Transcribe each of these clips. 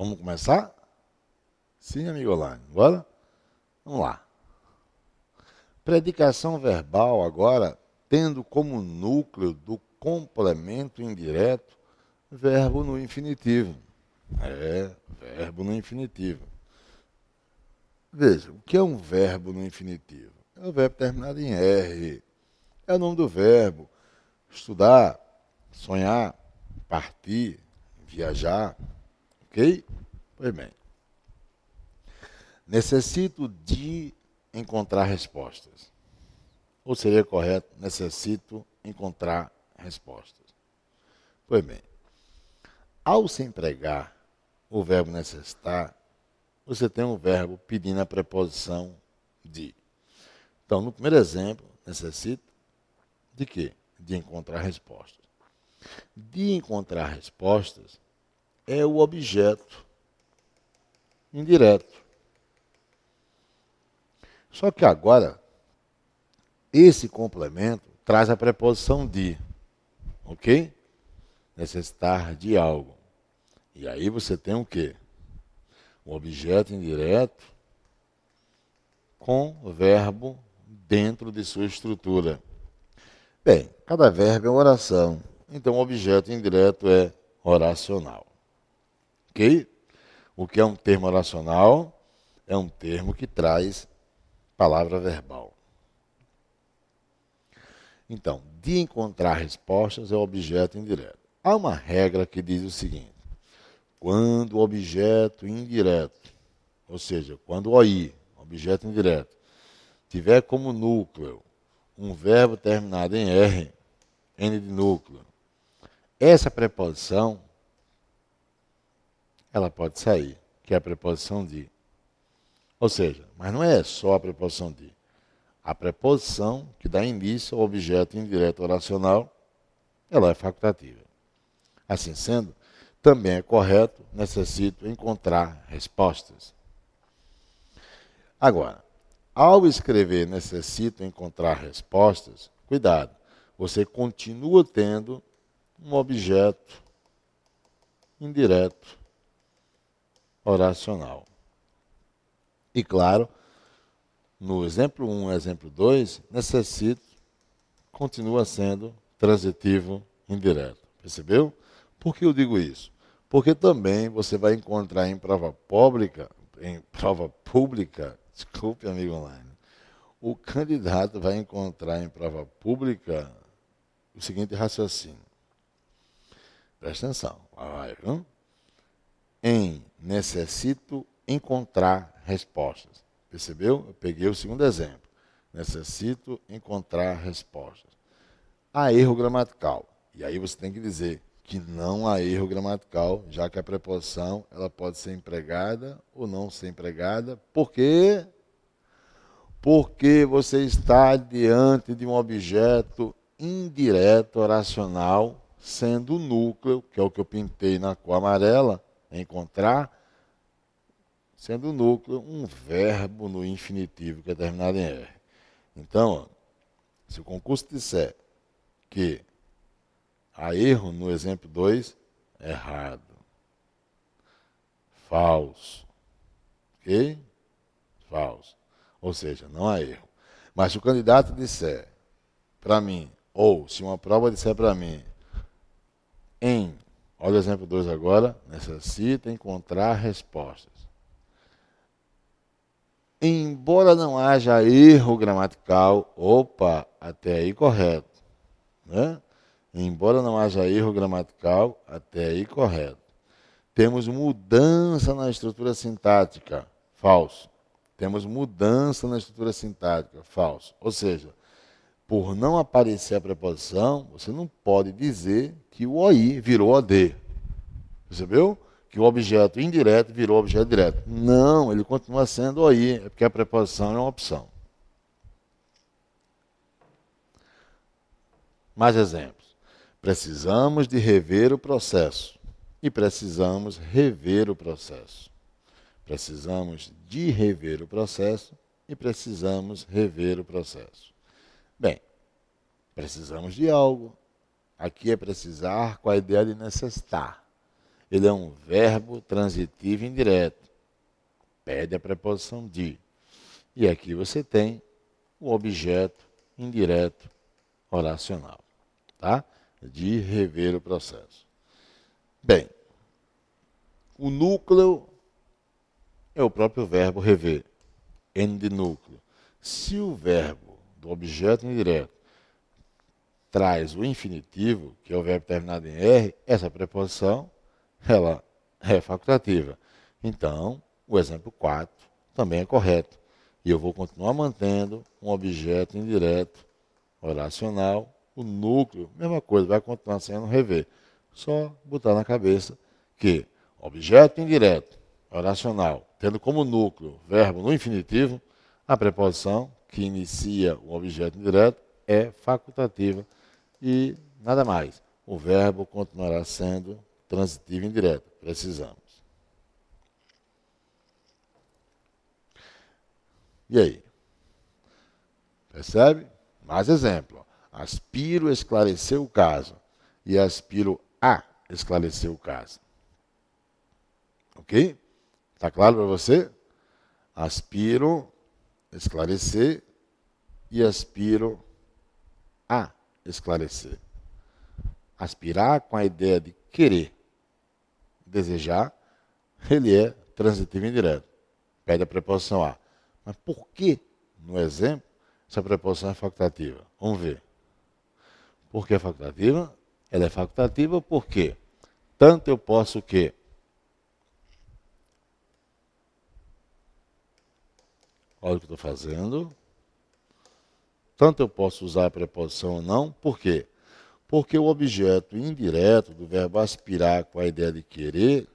Vamos começar? Sim, amigo online. Bora? Vamos lá. Predicação verbal agora, tendo como núcleo do complemento indireto verbo no infinitivo. Verbo no infinitivo. Veja, o que é um verbo no infinitivo? É o verbo terminado em R. É o nome do verbo. Estudar, sonhar, partir, viajar. Ok? Pois bem. Necessito de encontrar respostas. Ou seria correto, necessito encontrar respostas. Pois bem, ao se empregar o verbo necessitar, você tem um verbo pedindo a preposição de. Então, no primeiro exemplo, necessito de quê? De encontrar respostas. De encontrar respostas é o objeto indireto. Só que agora, esse complemento traz a preposição de, ok? Necessitar de algo. E aí você tem o quê? O objeto indireto com o verbo dentro de sua estrutura. Bem, cada verbo é uma oração, então o objeto indireto é oracional. Ok? O que é um termo oracional? É um termo que traz palavra verbal. Então, de encontrar respostas é o objeto indireto. Há uma regra que diz o seguinte: quando o objeto indireto, ou seja, quando o OI, objeto indireto, tiver como núcleo um verbo terminado em R, N de núcleo, essa preposição, ela pode sair, que é a preposição de. Ou seja, mas não é só a preposição de. A preposição que dá início ao objeto indireto oracional, ela é facultativa. Assim sendo, também é correto, necessito encontrar respostas. Agora, ao escrever necessito encontrar respostas, cuidado, você continua tendo um objeto indireto oracional. E claro, no exemplo 1 e exemplo 2, necessito continua sendo transitivo indireto. Percebeu? Por que eu digo isso? Porque também você vai encontrar em prova pública, desculpe, amigo online, o candidato vai encontrar em prova pública o seguinte raciocínio. Presta atenção. Vai, viu? Em necessito encontrar respostas. Percebeu? Eu peguei o segundo exemplo. Necessito encontrar respostas. Há erro gramatical. E aí você tem que dizer que não há erro gramatical, já que a preposição ela pode ser empregada ou não ser empregada. Por quê? Porque você está diante de um objeto indireto oracional, sendo o núcleo, que é o que eu pintei na cor amarela, encontrar, sendo o núcleo um verbo no infinitivo que é terminado em R. Então, se o concurso disser que há erro no exemplo 2, errado. Falso. Ok? Falso. Ou seja, não há erro. Mas se o candidato disser para mim, ou se uma prova disser para mim, olha o exemplo 2 agora, necessita encontrar respostas. Embora não haja erro gramatical, opa, até aí correto. Né? Embora não haja erro gramatical, até aí correto. Temos mudança na estrutura sintática, falso. Temos mudança na estrutura sintática, falso. Ou seja, por não aparecer a preposição, você não pode dizer que o OI virou OD. Percebeu? Que o objeto indireto virou objeto direto. Não, ele continua sendo OI, é porque a preposição é uma opção. Mais exemplos. Precisamos de rever o processo. E precisamos rever o processo. Precisamos de rever o processo e precisamos rever o processo. Bem, precisamos de algo. Aqui é precisar com a ideia de necessitar. ele é um verbo transitivo indireto. Pede a preposição de. E aqui você tem o objeto indireto oracional, tá? De rever o processo. Bem, o núcleo é o próprio verbo rever, N de núcleo. Se o verbo do objeto indireto traz o infinitivo, que é o verbo terminado em R, essa preposição ela é facultativa. Então, o exemplo 4 também é correto. E eu vou continuar mantendo um objeto indireto oracional. O núcleo, mesma coisa, vai continuar sendo rever. Só botar na cabeça que objeto indireto oracional, tendo como núcleo verbo no infinitivo, a preposição que inicia o objeto indireto é facultativa e nada mais. O verbo continuará sendo transitivo indireto. Precisamos. E aí? Percebe? Mais exemplo. Aspiro a esclarecer o caso. E aspiro a esclarecer o caso. Ok? Está claro para você? Aspiro a esclarecer e aspiro a esclarecer. Aspirar com a ideia de querer, desejar, ele é transitivo indireto. Pede a preposição a. Mas por que, no exemplo, essa preposição é facultativa? Vamos ver. Por que é facultativa? Ela é facultativa porque tanto eu posso o quê? Olha o que eu estou fazendo. Tanto eu posso usar a preposição ou não. Por quê? Porque o objeto indireto do verbo aspirar com a ideia de querer,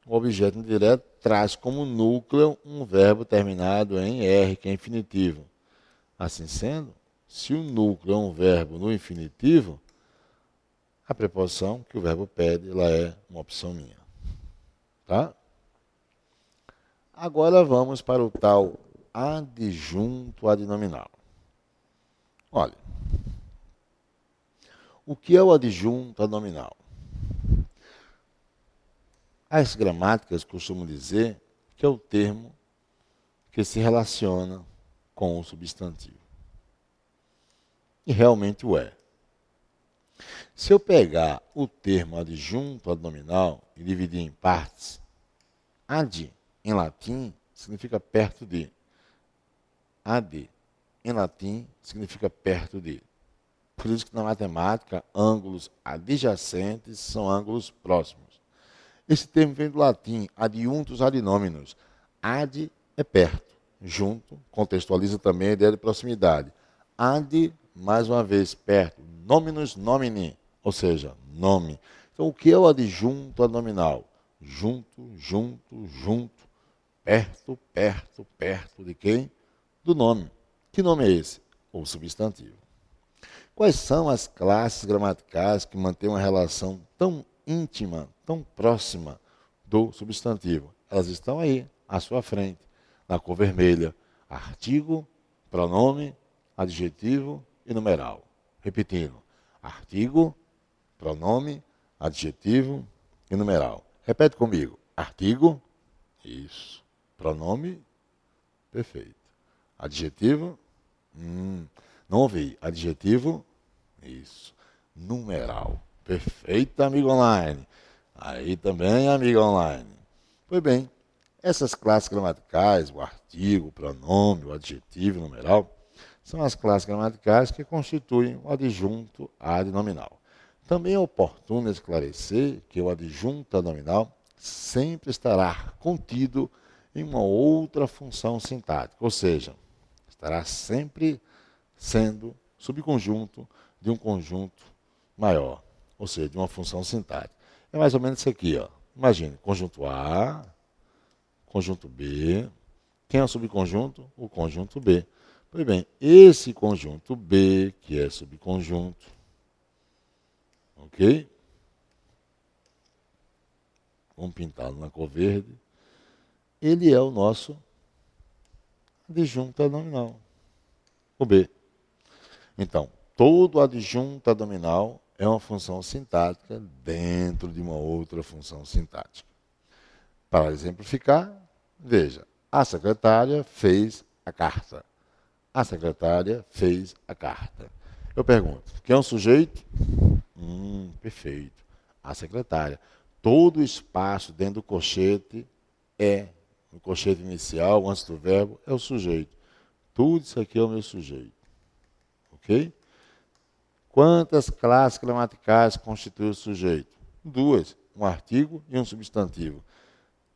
o objeto indireto traz como núcleo um verbo terminado em R, que é infinitivo. Assim sendo, se o núcleo é um verbo no infinitivo, a preposição que o verbo pede, ela é uma opção minha. Tá? Agora vamos para o tal adjunto adnominal. Olha, o que é o adjunto adnominal? As gramáticas costumam dizer que é o termo que se relaciona com o substantivo. E realmente o é. Se eu pegar o termo adjunto adnominal e dividir em partes, ad, em latim, significa perto de. Ad, em latim, significa perto de. Por isso que na matemática, ângulos adjacentes são ângulos próximos. Esse termo vem do latim, adjuntos adnôminos. Ad é perto, junto, contextualiza também a ideia de proximidade. Ad, mais uma vez, perto. Nominus nomini, ou seja, nome. Então, o que é o adjunto adnominal? Junto, junto, junto, perto, perto, perto de quem? Do nome. Que nome é esse? O substantivo. Quais são as classes gramaticais que mantêm uma relação tão íntima, tão próxima do substantivo? Elas estão aí, à sua frente, na cor vermelha. Artigo, pronome, adjetivo e numeral. Repetindo. Artigo, pronome, adjetivo e numeral. Repete comigo. Artigo, isso. Pronome, perfeito. Adjetivo, não ouvi. Adjetivo, isso. Numeral. Perfeito, amigo online. Aí também, amigo online. Pois bem, essas classes gramaticais, o artigo, o pronome, o adjetivo e o numeral, são as classes gramaticais que constituem o adjunto adnominal. Também é oportuno esclarecer que o adjunto adnominal sempre estará contido em uma outra função sintática, ou seja, estará sempre sendo subconjunto de um conjunto maior, ou seja, de uma função sintática. É mais ou menos isso aqui, ó. Imagine, conjunto A, conjunto B. Quem é o subconjunto? O conjunto B. Pois bem, esse conjunto B, que é subconjunto, ok? Vamos pintá-lo na cor verde. Ele é o nosso adjunto adnominal, o B. Então, todo adjunto adnominal é uma função sintática dentro de uma outra função sintática. Para exemplificar, veja, a secretária fez a carta. A secretária fez a carta. Eu pergunto, quem é o sujeito? Perfeito. A secretária. Todo o espaço dentro do colchete no colchete inicial, antes do verbo, é o sujeito. Tudo isso aqui é o meu sujeito. Ok? Quantas classes gramaticais constituem o sujeito? Duas. Um artigo e um substantivo.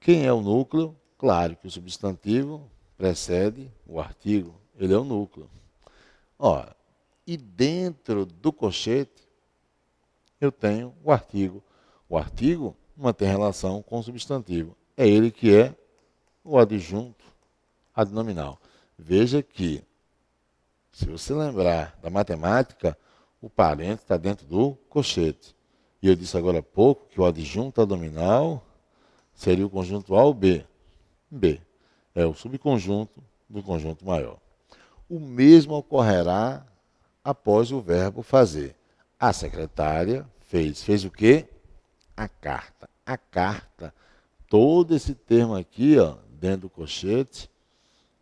Quem é o núcleo? Claro que o substantivo precede o artigo. Ele é o núcleo. Ora, e dentro do colchete, eu tenho o artigo. O artigo mantém relação com o substantivo. É ele que é o adjunto adnominal. Veja que, se você lembrar da matemática, o parente está dentro do colchete. E eu disse agora há pouco que o adjunto adnominal seria o conjunto A ou B. B é o subconjunto do conjunto maior. O mesmo ocorrerá após o verbo fazer. A secretária fez. Fez o quê? A carta. A carta. Todo esse termo aqui, ó, dentro do colchete,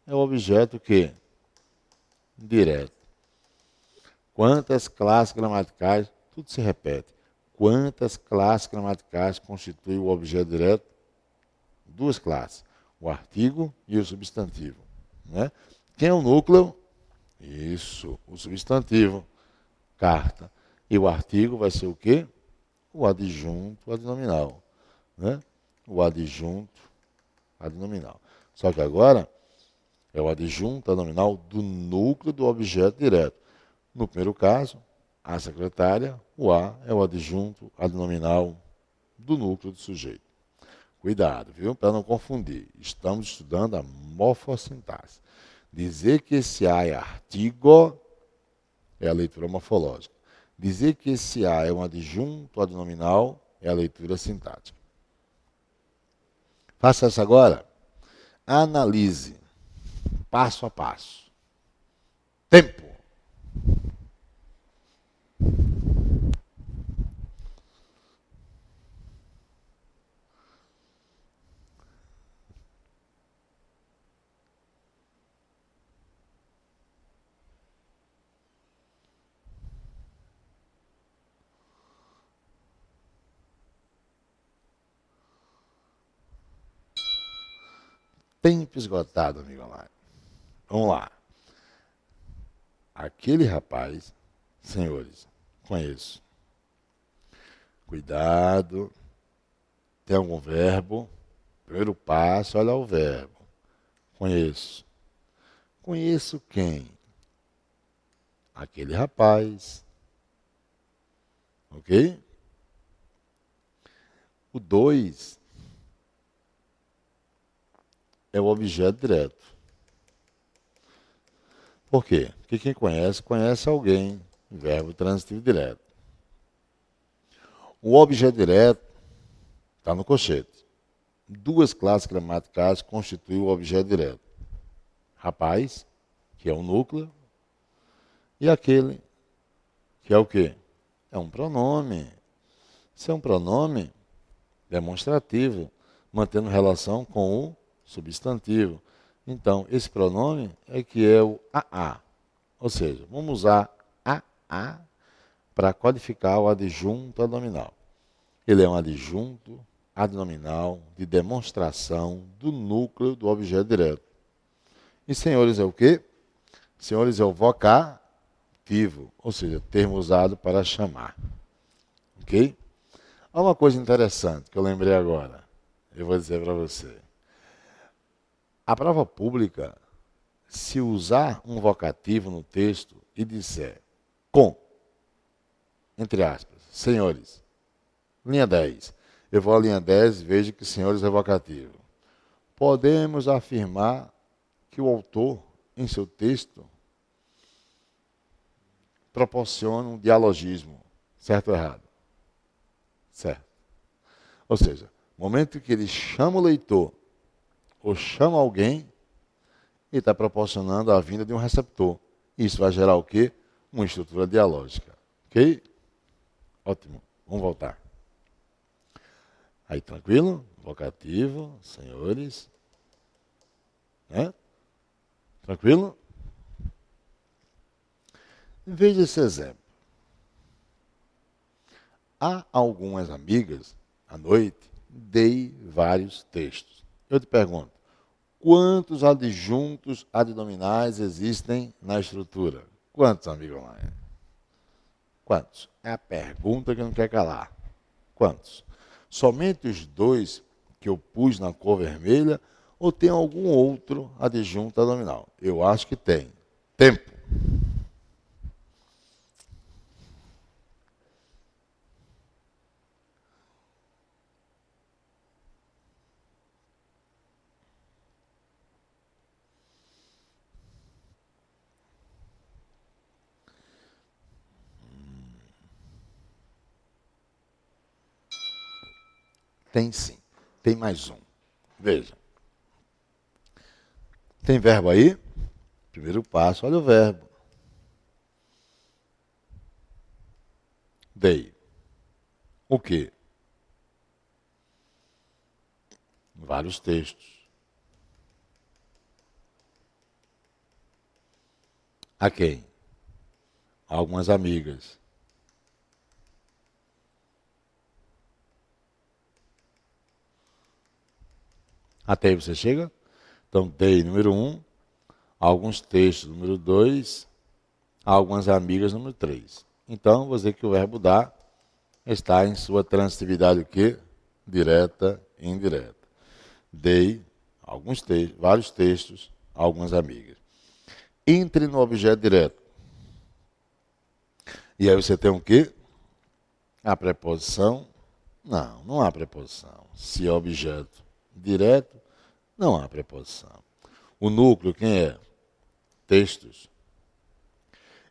é o objeto que? Direto. Quantas classes gramaticais? Tudo se repete. Quantas classes gramaticais constituem o objeto direto? Duas classes. O artigo e o substantivo. Né? Quem é o núcleo? Isso, o substantivo. Carta. E o artigo vai ser o quê? O adjunto adnominal. Né? O adjunto adnominal. Só que agora é o adjunto adnominal do núcleo do objeto direto. No primeiro caso, a secretária, o A é o adjunto adnominal do núcleo do sujeito. Cuidado, viu? Para não confundir. Estamos estudando a morfossintaxe. Dizer que esse A é artigo é a leitura morfológica. Dizer que esse A é um adjunto adnominal é a leitura sintática. Faça isso agora. Analise, passo a passo. Tempo. Tempo esgotado, amigo online. Vamos lá. Aquele rapaz, senhores, conheço. Cuidado. Tem algum verbo? Primeiro passo, olha o verbo. Conheço. Conheço quem? Aquele rapaz. Ok? O 2 é o objeto direto. Por quê? Porque quem conhece, conhece alguém. Verbo transitivo direto. O objeto direto está no colchete. Duas classes gramaticais constituem o objeto direto. Rapaz, que é o núcleo, e aquele, que é o quê? É um pronome. Se é um pronome demonstrativo, mantendo relação com o substantivo. Então, esse pronome é que é o AA. Ou seja, vamos usar AA para codificar o adjunto adnominal. Ele é um adjunto adnominal de demonstração do núcleo do objeto direto. E senhores é o quê? Senhores é o vocativo, ou seja, termo usado para chamar. Ok? Há uma coisa interessante que eu lembrei agora. Eu vou dizer para você. A prova pública, se usar um vocativo no texto e disser com, entre aspas, senhores, linha 10. Eu vou à linha 10 e vejo que senhores é vocativo. Podemos afirmar que o autor, em seu texto, proporciona um dialogismo. Certo ou errado? Certo. Ou seja, no momento que ele chama o leitor ou chama alguém, ele está proporcionando a vinda de um receptor. Isso vai gerar o quê? Uma estrutura dialógica. Ok? Ótimo. Vamos voltar. Aí, tranquilo? Vocativo, senhores. Né? Tranquilo? Veja esse exemplo. Há algumas amigas, à noite, dei vários textos. Eu te pergunto, quantos adjuntos adnominais existem na estrutura? Quantos, amigo online? Quantos? É a pergunta que não quer calar. Quantos? Somente os dois que eu pus na cor vermelha ou tem algum outro adjunto adnominal? Eu acho que tem. Tempo. Tem sim. Tem mais um. Veja. Tem verbo aí? Primeiro passo, olha o verbo. Dei. O quê? Vários textos. A quem? A algumas amigas. Até aí você chega? Então, dei número 1, alguns textos número 2, algumas amigas número 3. Então, vou dizer que o verbo dar está em sua transitividade o quê? Direta e indireta. Dei alguns textos, vários textos, algumas amigas. Entre no objeto direto. E aí você tem o quê? A preposição. Não, não há preposição. Se é objeto direto, não há preposição. O núcleo, quem é? Textos.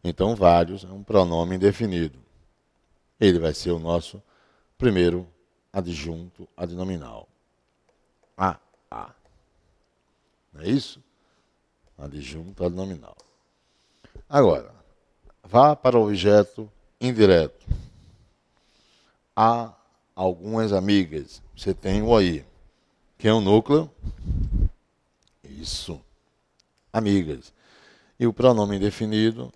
Então, vários é um pronome indefinido. Ele vai ser o nosso primeiro adjunto adnominal. A. Não é isso? Adjunto adnominal. Agora, vá para o objeto indireto. Há algumas amigas. Você tem o aí. Quem é o núcleo? Isso. Amigas. E o pronome indefinido,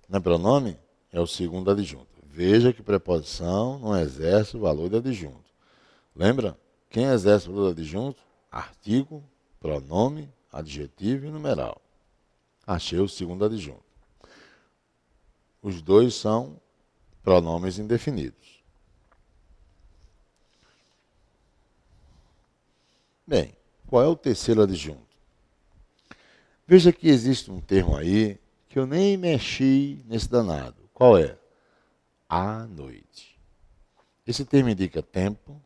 não é pronome? É o segundo adjunto. Veja que preposição não exerce o valor de adjunto. Lembra? Quem exerce o valor de adjunto? Artigo, pronome, adjetivo e numeral. Achei o segundo adjunto. Os dois são pronomes indefinidos. Bem, qual é o terceiro adjunto? Veja que existe um termo aí que eu nem mexi nesse danado. Qual é? À noite. Esse termo indica tempo,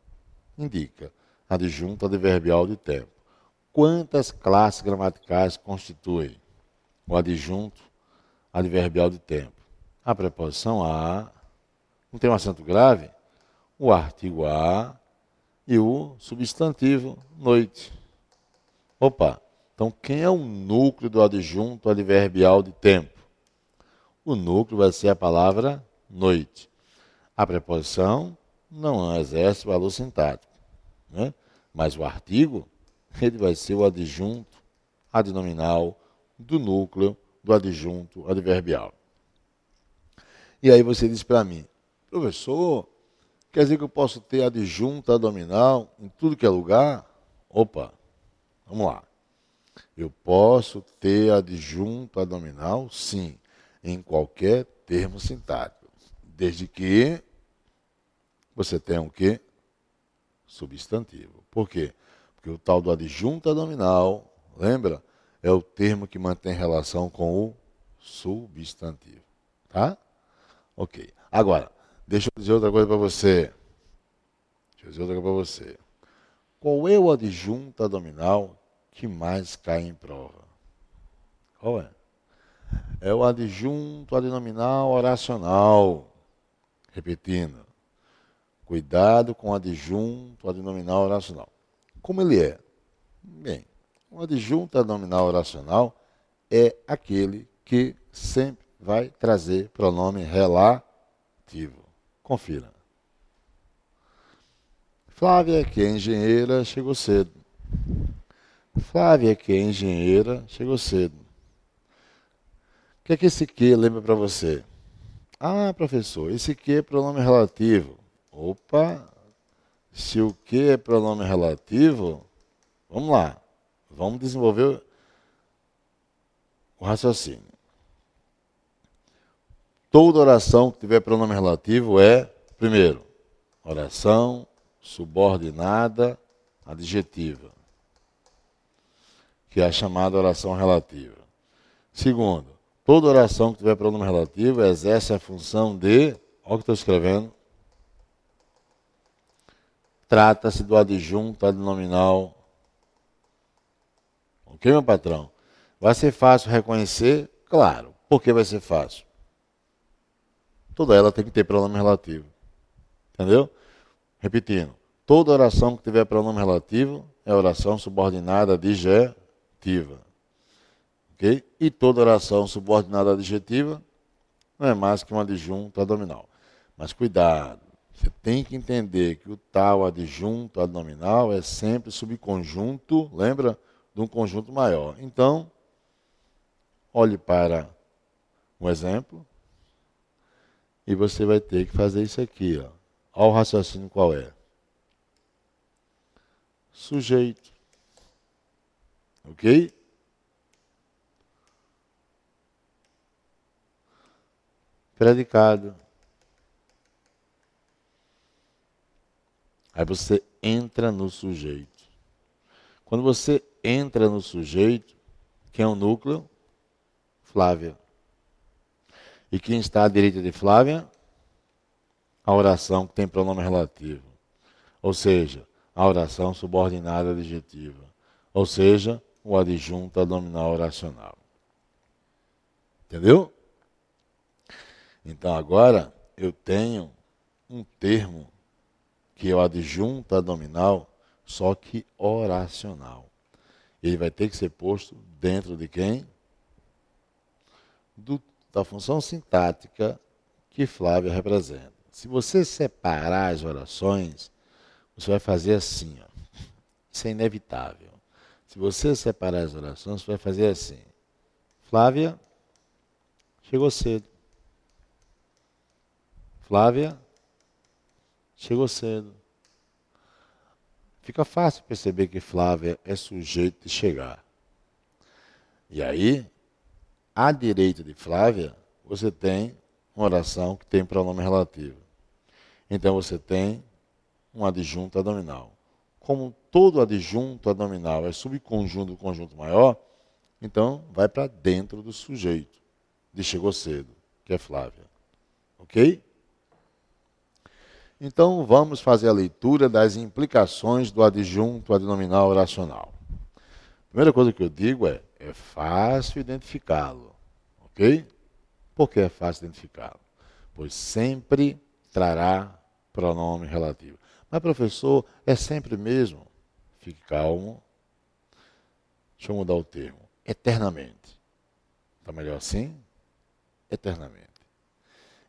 indica adjunto adverbial de tempo. Quantas classes gramaticais constituem o adjunto adverbial de tempo? A preposição a, não tem um acento grave? O artigo a e o substantivo noite. Opa, então quem é o núcleo do adjunto adverbial de tempo? O núcleo vai ser a palavra noite. A preposição não exerce valor sintático, né? Mas o artigo, ele vai ser o adjunto adnominal do núcleo do adjunto adverbial. E aí você diz para mim, professor, quer dizer que eu posso ter adjunto adnominal em tudo que é lugar? Opa, vamos lá. Eu posso ter adjunto adnominal, sim, em qualquer termo sintático, desde que você tenha o quê? Substantivo. Por quê? Porque o tal do adjunto adnominal, lembra? É o termo que mantém relação com o substantivo. Tá? Ok. Agora, deixa eu dizer outra coisa para você. Qual é o adjunto adnominal que mais cai em prova? Qual é? É o adjunto adnominal oracional. Repetindo. Cuidado com o adjunto adnominal oracional. Como ele é? Bem, o adjunto adnominal oracional é aquele que sempre vai trazer pronome relativo. Confira. Flávia, que é engenheira, chegou cedo. Flávia, que é engenheira, chegou cedo. O que é que esse que lembra para você? Ah, professor, esse que é pronome relativo. Opa, se o que é pronome relativo, vamos lá. Vamos desenvolver o raciocínio. Toda oração que tiver pronome relativo é, primeiro, oração subordinada adjetiva, que é a chamada oração relativa. Segundo, toda oração que tiver pronome relativo exerce a função de, olha o que estou escrevendo, trata-se do adjunto adnominal. Ok, meu patrão? Vai ser fácil reconhecer? Claro. Por que vai ser fácil? Toda ela tem que ter pronome relativo. Entendeu? Repetindo. Toda oração que tiver pronome relativo é oração subordinada adjetiva. Ok? E toda oração subordinada adjetiva não é mais que um adjunto adnominal. Mas cuidado. Você tem que entender que o tal adjunto adnominal é sempre subconjunto, lembra? De um conjunto maior. Então, olhe para um exemplo e você vai ter que fazer isso aqui. Ó. Olha o raciocínio qual é. Sujeito. Ok? Predicado. Aí você entra no sujeito. Quando você entra no sujeito, quem é o núcleo? Flávia. E quem está à direita de Flávia? A oração que tem pronome relativo. Ou seja, a oração subordinada adjetiva. Ou seja, o adjunto adnominal oracional. Entendeu? Então agora eu tenho um termo que é o adjunto adnominal, só que oracional. Ele vai ter que ser posto dentro de quem? Da função sintática que Flávia representa. Se você separar as orações, você vai fazer assim. Ó. Isso é inevitável. Se você separar as orações, você vai fazer assim. Flávia chegou cedo. Flávia chegou cedo. Fica fácil perceber que Flávia é sujeito de chegar. E aí, à direita de Flávia, você tem uma oração que tem pronome relativo. Então você tem um adjunto adnominal. Como todo adjunto adnominal é subconjunto do conjunto maior, então vai para dentro do sujeito de chegou cedo, que é Flávia. Ok? Então vamos fazer a leitura das implicações do adjunto adnominal oracional. A primeira coisa que eu digo é fácil identificá-lo. Ok? Por que é fácil identificá-lo? Pois sempre trará pronome relativo. Mas, professor, é sempre mesmo? Fique calmo. Deixa eu mudar o termo. Eternamente. Está melhor assim? Eternamente.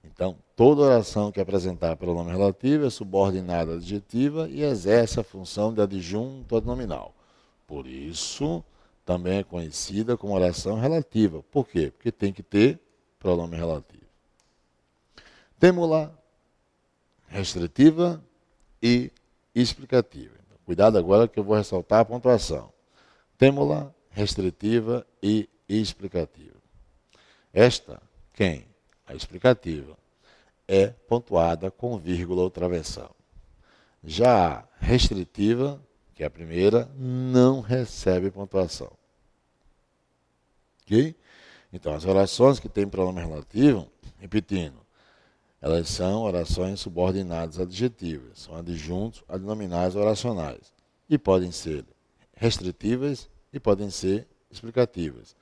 Então, toda oração que apresentar pronome relativo é subordinada adjetiva e exerce a função de adjunto adnominal. Por isso, também é conhecida como oração relativa. Por quê? Porque tem que ter pronome relativo. Temos lá restritiva e explicativa. Então, cuidado agora que eu vou ressaltar a pontuação. Temos lá restritiva e explicativa. Esta, quem? A explicativa. É pontuada com vírgula ou travessão. Já a restritiva, que é a primeira, não recebe pontuação. Ok? Então, as orações que têm pronome relativo, repetindo, elas são orações subordinadas adjetivas, são adjuntos adnominais oracionais. E podem ser restritivas e podem ser explicativas.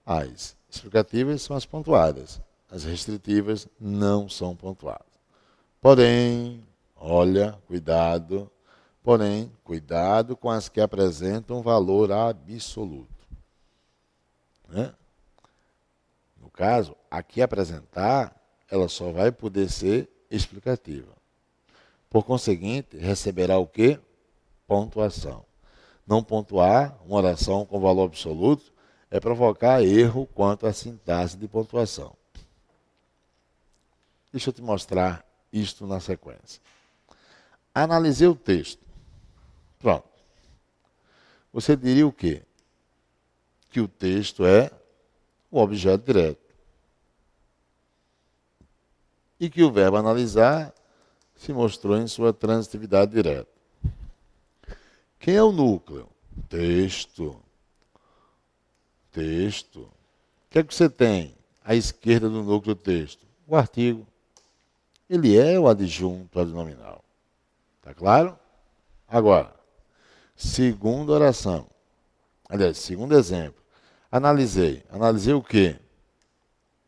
As explicativas são as pontuadas, as restritivas não são pontuadas. Porém, olha, cuidado, cuidado com as que apresentam valor absoluto. Né? No caso, aqui apresentar, ela só vai poder ser explicativa. Por conseguinte, receberá o quê? Pontuação. Não pontuar uma oração com valor absoluto é provocar erro quanto à sintaxe de pontuação. Deixa eu te mostrar isto na sequência. Analisei o texto. Pronto. Você diria o quê? Que o texto é o objeto direto. E que o verbo analisar se mostrou em sua transitividade direta. Quem é o núcleo? Texto. Texto. O que é que você tem à esquerda do núcleo texto? O artigo. Ele é o adjunto adnominal. Tá claro? Agora, segunda oração. Aliás, segundo exemplo. Analisei. Analisei o quê?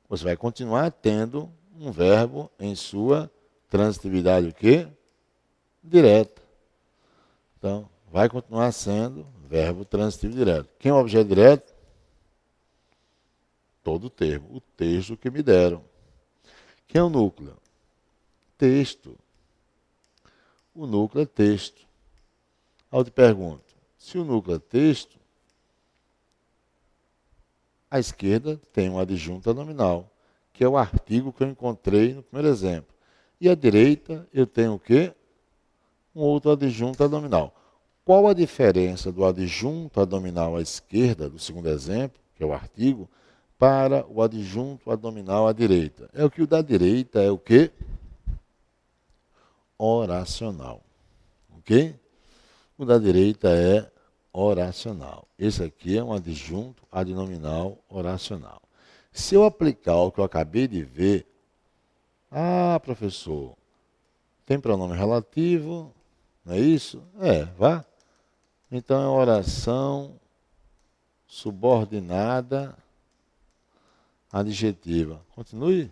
Você vai continuar tendo um verbo em sua transitividade o quê? Direta. Então, vai continuar sendo verbo transitivo direto. Quem é o objeto direto? Todo o termo. O texto que me deram. Quem é o núcleo? Texto. O núcleo é texto. Aí eu te pergunto, se o núcleo é texto, à esquerda tem um adjunto nominal, que é o artigo que eu encontrei no primeiro exemplo. E à direita eu tenho o quê? Um outro adjunto adnominal. Qual a diferença do adjunto adnominal à esquerda, do segundo exemplo, que é o artigo, para o adjunto adnominal à direita? É o que o da direita é o quê? Oracional. Ok? O da direita é oracional. Esse aqui é um adjunto adnominal oracional. Se eu aplicar o que eu acabei de ver, professor, tem pronome relativo, não é isso? Vá. Então é oração subordinada adjetiva. Continue.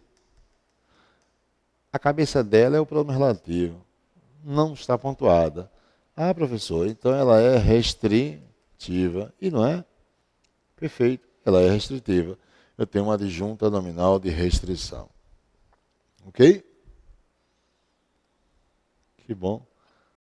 A cabeça dela é o pronome relativo. Não está pontuada. Professor, então ela é restritiva. E não é? Perfeito. Ela é restritiva. Eu tenho uma adjunta nominal de restrição. Ok? Que bom.